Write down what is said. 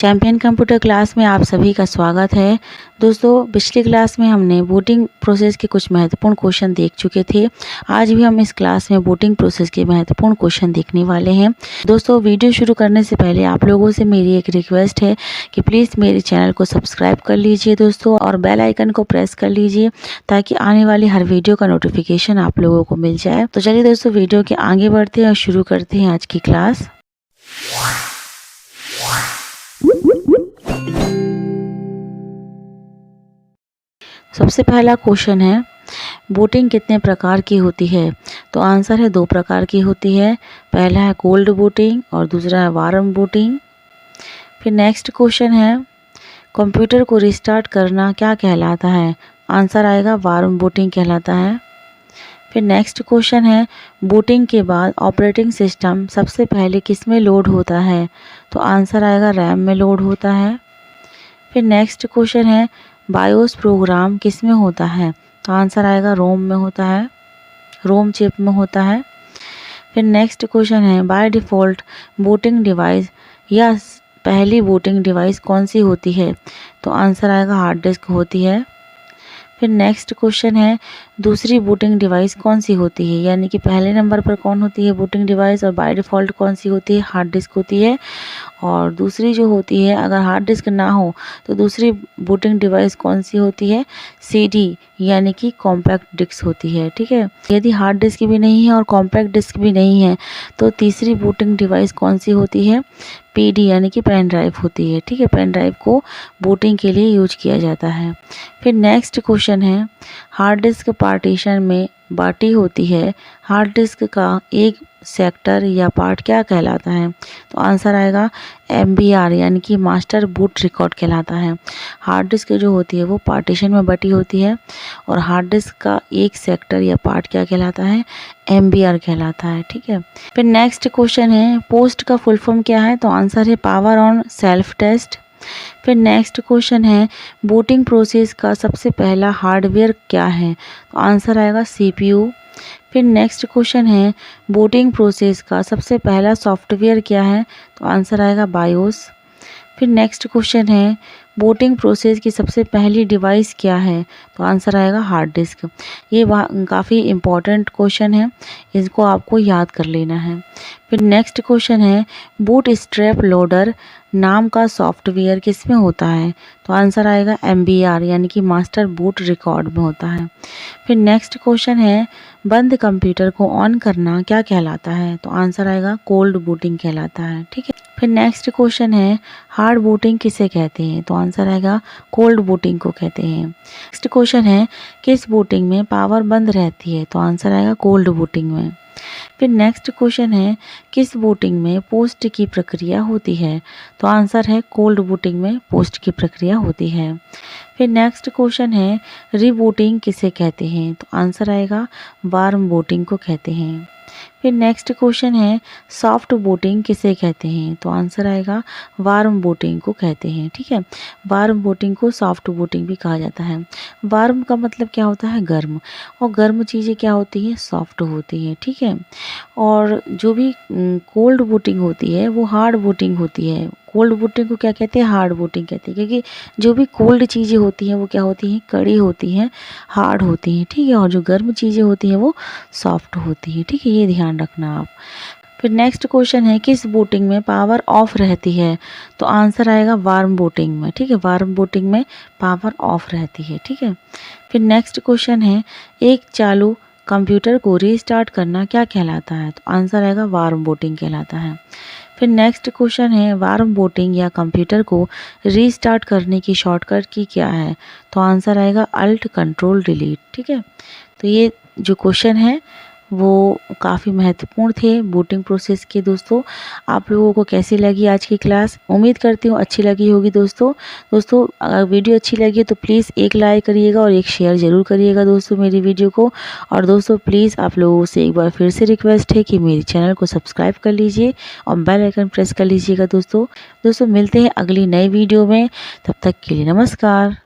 Champion computer class में आप सभी का स्वागत है। दोस्तों, पिछली क्लास में हमने बूटिंग प्रोसेस के कुछ महत्वपूर्ण क्वेश्चन देख चुके थे। आज भी हम इस क्लास में बूटिंग प्रोसेस के महत्वपूर्ण क्वेश्चन देखने वाले हैं। दोस्तों, वीडियो शुरू करने से पहले आप लोगों से मेरी एक रिक्वेस्ट है कि प्लीज़ मेरे चैनल को सब्सक्राइब कर लीजिए दोस्तों, और बेल आइकन को प्रेस कर लीजिए ताकि आने वाली हर वीडियो का नोटिफिकेशन आप लोगों को मिल जाए। तो चलिए दोस्तों, वीडियो के आगे बढ़ते हैं और शुरू करते हैं आज की क्लास। सबसे पहला क्वेश्चन है, बूटिंग कितने प्रकार की होती है? तो आंसर है 2 प्रकार की होती है। पहला है कोल्ड बूटिंग और दूसरा है वार्म बूटिंग। फिर नेक्स्ट क्वेश्चन है, कंप्यूटर को रिस्टार्ट करना क्या कहलाता है? आंसर आएगा वार्म बूटिंग कहलाता है। फिर नेक्स्ट क्वेश्चन है, बूटिंग के बाद ऑपरेटिंग सिस्टम सबसे पहले किस में लोड होता है? तो आंसर आएगा रैम में लोड होता है। फिर नेक्स्ट क्वेश्चन है, बायोस प्रोग्राम किस में होता है? तो आंसर आएगा रोम में होता है, रोम चिप में होता है। फिर नेक्स्ट क्वेश्चन है, बाय डिफ़ॉल्ट बूटिंग डिवाइस या पहली बूटिंग डिवाइस कौन सी होती है? तो आंसर आएगा हार्ड डिस्क होती है। फिर नेक्स्ट क्वेश्चन है, दूसरी बूटिंग डिवाइस कौन सी होती है? यानी कि पहले नंबर पर कौन होती है बूटिंग डिवाइस, और बाय डिफ़ॉल्ट कौन सी होती है? हार्ड डिस्क होती है। और दूसरी जो होती है, अगर हार्ड डिस्क ना हो तो दूसरी बूटिंग डिवाइस कौन सी होती है? सीडी यानी कि कॉम्पैक्ट डिस्क होती है। ठीक है, यदि हार्ड डिस्क भी नहीं है और कॉम्पैक्ट डिस्क भी नहीं है तो तीसरी बूटिंग डिवाइस कौन सी होती है? पीडी यानी कि पेन ड्राइव होती है। ठीक है, पेन ड्राइव को बूटिंग के लिए यूज किया जाता है। फिर नेक्स्ट क्वेश्चन है, हार्ड डिस्क पार्टीशन में बाटी होती है, हार्ड डिस्क का एक सेक्टर या पार्ट क्या कहलाता है? तो आंसर आएगा MBR यानी कि मास्टर बूट रिकॉर्ड कहलाता है। हार्ड डिस्क जो होती है वो पार्टीशन में बटी होती है, और हार्ड डिस्क का एक सेक्टर या पार्ट क्या कहलाता है? MBR कहलाता है। ठीक है, फिर नेक्स्ट क्वेश्चन है, पोस्ट का फुल फॉर्म क्या है? तो आंसर है पावर ऑन सेल्फ टेस्ट। फिर नेक्स्ट क्वेश्चन है, बूटिंग प्रोसेस का सबसे पहला हार्डवेयर क्या है? तो आंसर आएगा CPU। फिर नेक्स्ट क्वेश्चन है, बूटिंग प्रोसेस का सबसे पहला सॉफ्टवेयर क्या है? तो आंसर आएगा बायोस। फिर नेक्स्ट क्वेश्चन है, बूटिंग प्रोसेस की सबसे पहली डिवाइस क्या है? तो आंसर आएगा हार्ड डिस्क। ये काफ़ी इम्पॉर्टेंट क्वेश्चन है, इसको आपको याद कर लेना है। फिर नेक्स्ट क्वेश्चन है, बूट स्ट्रैप लोडर नाम का सॉफ्टवेयर किस में होता है? तो आंसर आएगा MBR यानी कि मास्टर बूट रिकॉर्ड में होता है। फिर नेक्स्ट क्वेश्चन है, बंद कंप्यूटर को ऑन करना क्या कहलाता है? तो आंसर आएगा कोल्ड बूटिंग कहलाता है। ठीक है, फिर नेक्स्ट क्वेश्चन है, हार्ड बूटिंग किसे कहते हैं? तो आंसर आएगा कोल्ड बूटिंग को कहते हैं। नेक्स्ट क्वेश्चन है, किस बूटिंग में पावर बंद रहती है? तो आंसर आएगा कोल्ड बूटिंग में। फिर नेक्स्ट क्वेश्चन है, किस बूटिंग में पोस्ट की प्रक्रिया होती है? तो आंसर है कोल्ड बूटिंग में पोस्ट की प्रक्रिया होती है। फिर नेक्स्ट क्वेश्चन है, रीबूटिंग किसे कहते हैं? तो आंसर आएगा वार्म बूटिंग को कहते हैं। फिर नेक्स्ट क्वेश्चन है, सॉफ्ट बूटिंग किसे कहते हैं? तो आंसर आएगा वार्म बूटिंग को कहते हैं। ठीक है, वार्म बूटिंग को सॉफ्ट बूटिंग भी कहा जाता है। वार्म का मतलब क्या होता है? गर्म, और गर्म चीज़ें क्या होती हैं? सॉफ्ट होती हैं। ठीक है, और जो भी कोल्ड बूटिंग होती है वो हार्ड बूटिंग होती है। कोल्ड बूटिंग को क्या कहते हैं? हार्ड बूटिंग कहते हैं, क्योंकि जो भी कोल्ड चीज़ें होती हैं वो क्या होती हैं? कड़ी होती हैं, हार्ड होती हैं। ठीक है, और जो गर्म चीज़ें होती हैं वो सॉफ्ट होती हैं। ठीक है, ये ध्यान रखना आप। फिर नेक्स्ट क्वेश्चन है, किस बूटिंग में पावर ऑफ रहती है? तो आंसर आएगा वार्म बूटिंग में। ठीक है, वार्म बूटिंग में पावर ऑफ रहती है। ठीक है, फिर नेक्स्ट क्वेश्चन है, एक चालू कंप्यूटर को रीस्टार्ट करना क्या कहलाता है? तो आंसर आएगा वार्म बूटिंग कहलाता है। फिर नेक्स्ट क्वेश्चन है, वार्म बूटिंग या कंप्यूटर को रीस्टार्ट करने की शॉर्टकट की क्या है? तो आंसर आएगा अल्ट कंट्रोल डिलीट। ठीक है, तो ये जो क्वेश्चन है वो काफ़ी महत्वपूर्ण थे बूटिंग प्रोसेस के। दोस्तों, आप लोगों को कैसी लगी आज की क्लास? उम्मीद करती हूँ अच्छी लगी होगी। दोस्तों अगर वीडियो अच्छी लगी तो प्लीज़ एक लाइक करिएगा और एक शेयर ज़रूर करिएगा दोस्तों मेरी वीडियो को। और दोस्तों प्लीज़ आप लोगों से एक बार फिर से रिक्वेस्ट है कि मेरे चैनल को सब्सक्राइब कर लीजिए और बेल आइकन प्रेस कर लीजिएगा। दोस्तों मिलते हैं अगली नई वीडियो में, तब तक के लिए नमस्कार।